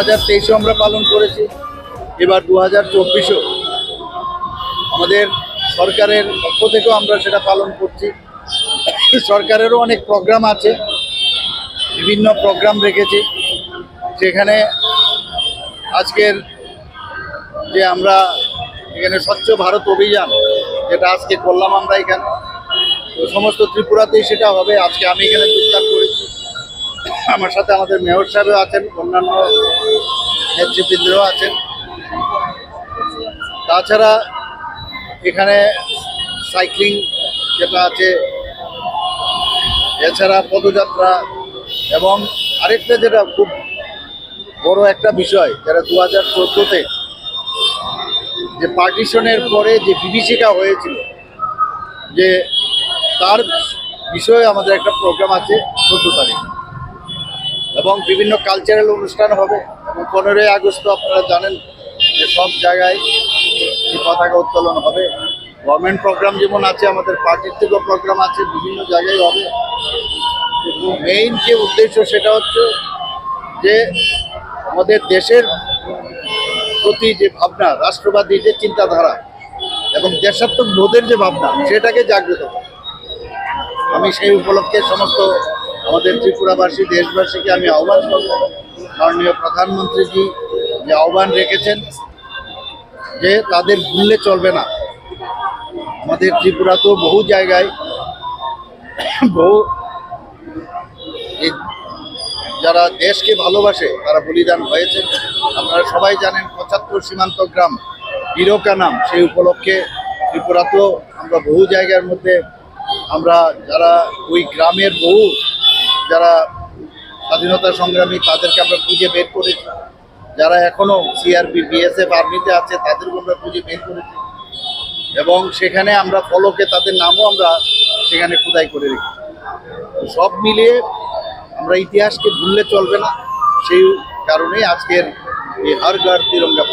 2023-ও আমরা পালন করেছি, এবার 2024-ও আমাদের সরকারের পক্ষ থেকেও আমরা সেটা পালন করছি। সরকারেরও অনেক প্রোগ্রাম আছে, বিভিন্ন প্রোগ্রাম রেখেছি। সেখানে আজকের যে আমরা এখানে স্বচ্ছ ভারত অভিযান যেটা আজকে করলাম আমরা এখানে, তো সমস্ত ত্রিপুরাতেই সেটা হবে। আজকে আমি এখানে যোগদান করেছি, আমার সাথে আমাদের মেয়র সাহেবও আছেন, অন্যান্য নেতৃবৃন্দও আছেন। তাছাড়া এখানে সাইক্লিং যেটা আছে, এছাড়া পদযাত্রা, এবং আরেকটা যেটা খুব বড় একটা বিষয়, যেটা 2014-তে যে পার্টিশনের পরে যে বিভীষিকা হয়েছিল, যে তার বিষয়ে আমাদের একটা প্রোগ্রাম আছে 14 তারিখ, এবং বিভিন্ন কালচারাল অনুষ্ঠান হবে। এবং 15ই আগস্ট আপনারা জানেন যে সব জায়গায় পতাকা উত্তোলন হবে। গভর্নমেন্ট প্রোগ্রাম যেমন আছে, আমাদের পার্টির থেকেও প্রোগ্রাম আছে, বিভিন্ন জায়গায় হবে। কিন্তু মেইন যে উদ্দেশ্য সেটা হচ্ছে যে আমাদের দেশের প্রতি যে ভাবনা, রাষ্ট্রবাদী যে চিন্তাধারা এবং দেশাত্মক বোধের যে ভাবনা, সেটাকে জাগ্রত করে। আমি সেই উপলক্ষে সমস্ত আমাদের ত্রিপুরাবাসী, দেশবাসীকে আমি আহ্বান করব, মাননীয় প্রধানমন্ত্রীজি যে আহ্বান রেখেছেন যে তাদের ভুললে চলবে না। আমাদের ত্রিপুরাতেও বহু জায়গায় বহু যারা দেশকে ভালোবাসে তারা বলিদান হয়েছে। আপনারা সবাই জানেন 75 সীমান্ত গ্রাম বীরকানাম, সেই উপলক্ষে ত্রিপুরাতেও আমরা বহু জায়গার মধ্যে আমরা যারা ওই গ্রামের বহু যারা স্বাধীনতা সংগ্রামী তাদেরকে আমরা খুঁজে বের করেছি। যারা এখনও সিআরপি, বিএসএফ, আর্মিতে আছে তাদেরকে আমরা খুঁজে বের করেছি, এবং সেখানে আমরা ফলকে তাদের নামও আমরা সেখানে খোদাই করে রেখেছি। সব মিলিয়ে আমরা ইতিহাসকে ভুললে চলবে না, সেই কারণেই আজকের এই হর ঘর তিরঙ্গা।